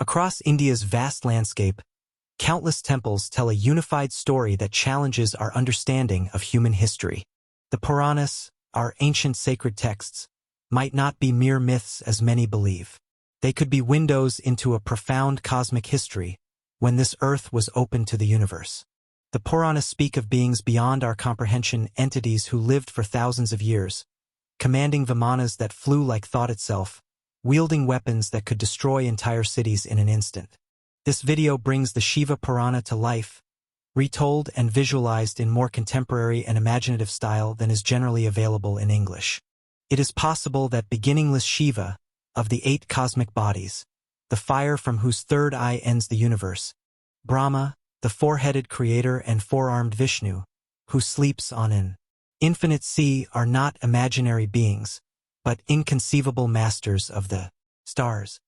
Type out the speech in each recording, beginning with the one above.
Across India's vast landscape, countless temples tell a unified story that challenges our understanding of human history. The Puranas, our ancient sacred texts, might not be mere myths as many believe. They could be windows into a profound cosmic history when this earth was open to the universe. The Puranas speak of beings beyond our comprehension, entities who lived for thousands of years, commanding vimanas that flew like thought itself, wielding weapons that could destroy entire cities in an instant. This video brings the Shiva Purana to life, retold and visualized in more contemporary and imaginative style than is generally available in English. It is possible that beginningless Shiva, of the 8 cosmic bodies, the fire from whose third eye ends the universe, Brahma, the 4-headed creator, and 4-armed Vishnu, who sleeps on an infinite sea, are not imaginary beings, but inconceivable masters of the stars.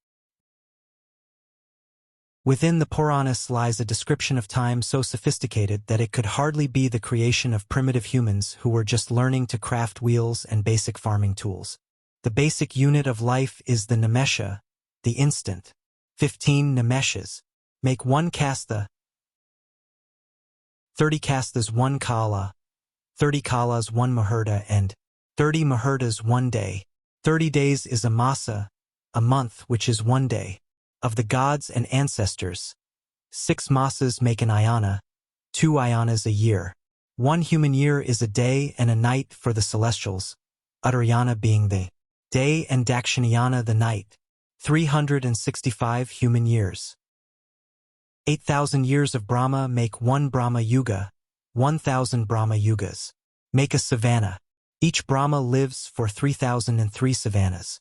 Within the Puranas lies a description of time so sophisticated that it could hardly be the creation of primitive humans who were just learning to craft wheels and basic farming tools. The basic unit of life is the nimesha, the instant. 15 nimeshas make 1 kastha, 30 kasthas 1 kala, 30 kalas 1 muhurta, and 30 muhurtas 1 day. 30 days is a masa, a month, which is 1 day. Of the gods and ancestors, 6 masas make an ayana, 2 ayanas a year. 1 human year is a day and a night for the celestials, Uttarayana being the day and Dakshinayana the night. 365 human years. 8,000 years of Brahma make 1 Brahma Yuga, 1,000 Brahma Yugas make a savanna. Each Brahma lives for 3,003 savannas.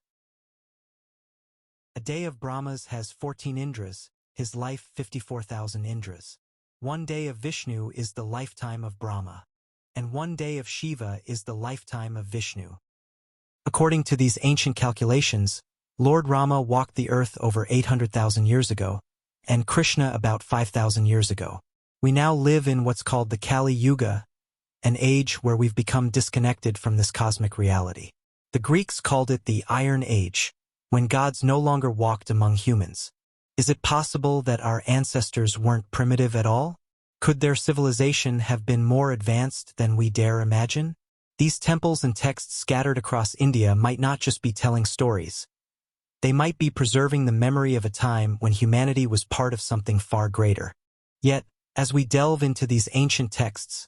A day of Brahmas has 14 Indras, his life 54,000 Indras. 1 day of Vishnu is the lifetime of Brahma, and 1 day of Shiva is the lifetime of Vishnu. According to these ancient calculations, Lord Rama walked the earth over 800,000 years ago, and Krishna about 5,000 years ago. We now live in what's called the Kali Yuga, an age where we've become disconnected from this cosmic reality. The Greeks called it the Iron Age, when gods no longer walked among humans. Is it possible that our ancestors weren't primitive at all? Could their civilization have been more advanced than we dare imagine? These temples and texts scattered across India might not just be telling stories. They might be preserving the memory of a time when humanity was part of something far greater. Yet, as we delve into these ancient texts,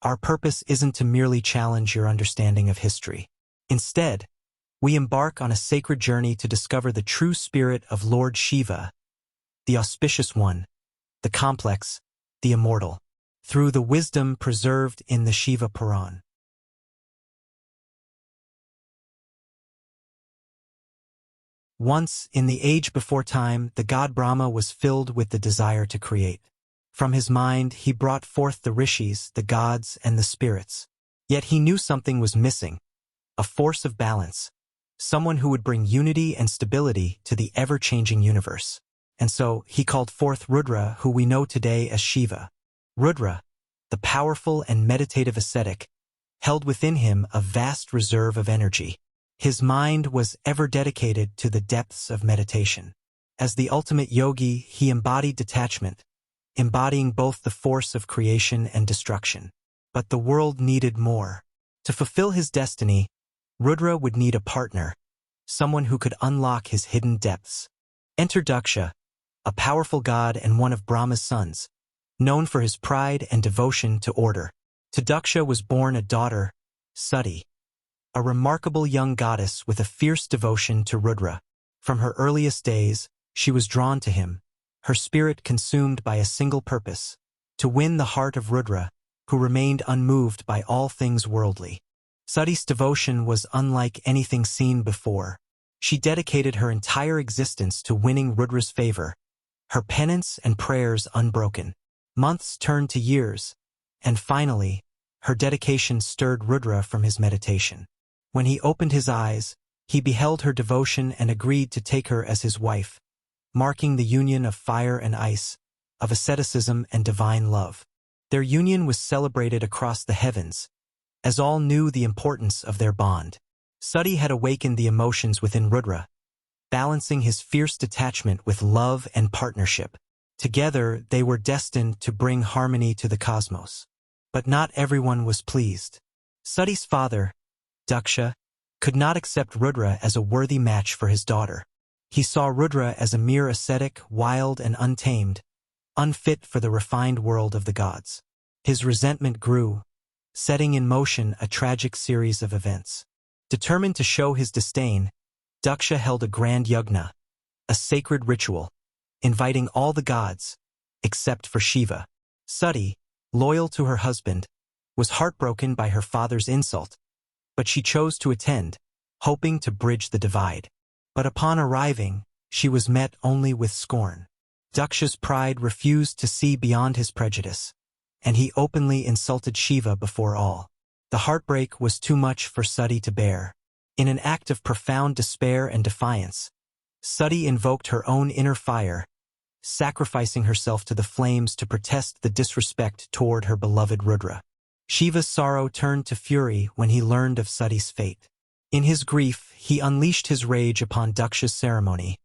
our purpose isn't to merely challenge your understanding of history. Instead, we embark on a sacred journey to discover the true spirit of Lord Shiva, the auspicious one, the complex, the immortal, through the wisdom preserved in the Shiva Puran. Once, in the age before time, the god Brahma was filled with the desire to create. From his mind, he brought forth the rishis, the gods, and the spirits. Yet he knew something was missing, a force of balance, someone who would bring unity and stability to the ever-changing universe. And so, he called forth Rudra, who we know today as Shiva. Rudra, the powerful and meditative ascetic, held within him a vast reserve of energy. His mind was ever dedicated to the depths of meditation. As the ultimate yogi, he embodied detachment, embodying both the force of creation and destruction. But the world needed more. To fulfill his destiny, Rudra would need a partner, someone who could unlock his hidden depths. Enter Daksha, a powerful god and one of Brahma's sons, known for his pride and devotion to order. To Daksha was born a daughter, Sati, a remarkable young goddess with a fierce devotion to Rudra. From her earliest days, she was drawn to him, her spirit consumed by a single purpose, to win the heart of Rudra, who remained unmoved by all things worldly. Sati's devotion was unlike anything seen before. She dedicated her entire existence to winning Rudra's favor, her penance and prayers unbroken. Months turned to years, and finally, her dedication stirred Rudra from his meditation. When he opened his eyes, he beheld her devotion and agreed to take her as his wife, marking the union of fire and ice, of asceticism and divine love. Their union was celebrated across the heavens, as all knew the importance of their bond. Sati had awakened the emotions within Rudra, balancing his fierce detachment with love and partnership. Together, they were destined to bring harmony to the cosmos. But not everyone was pleased. Sati's father, Daksha, could not accept Rudra as a worthy match for his daughter. He saw Rudra as a mere ascetic, wild and untamed, unfit for the refined world of the gods. His resentment grew, setting in motion a tragic series of events. Determined to show his disdain, Daksha held a grand yajna, a sacred ritual, inviting all the gods, except for Shiva. Sati, loyal to her husband, was heartbroken by her father's insult, but she chose to attend, hoping to bridge the divide. But upon arriving, she was met only with scorn. Daksha's pride refused to see beyond his prejudice, and he openly insulted Shiva before all. The heartbreak was too much for Sati to bear. In an act of profound despair and defiance, Sati invoked her own inner fire, sacrificing herself to the flames to protest the disrespect toward her beloved Rudra. Shiva's sorrow turned to fury when he learned of Sati's fate. In his grief, he unleashed his rage upon Daksha's ceremony,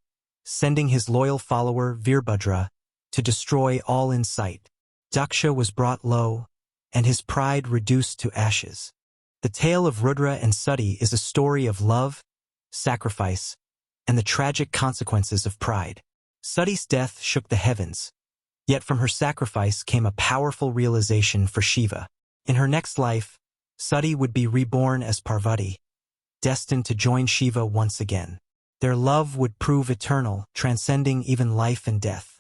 sending his loyal follower Virbhadra to destroy all in sight. Daksha was brought low, and his pride reduced to ashes. The tale of Rudra and Sati is a story of love, sacrifice, and the tragic consequences of pride. Sati's death shook the heavens, yet from her sacrifice came a powerful realization for Shiva. In her next life, Sati would be reborn as Parvati, destined to join Shiva once again. Their love would prove eternal, transcending even life and death.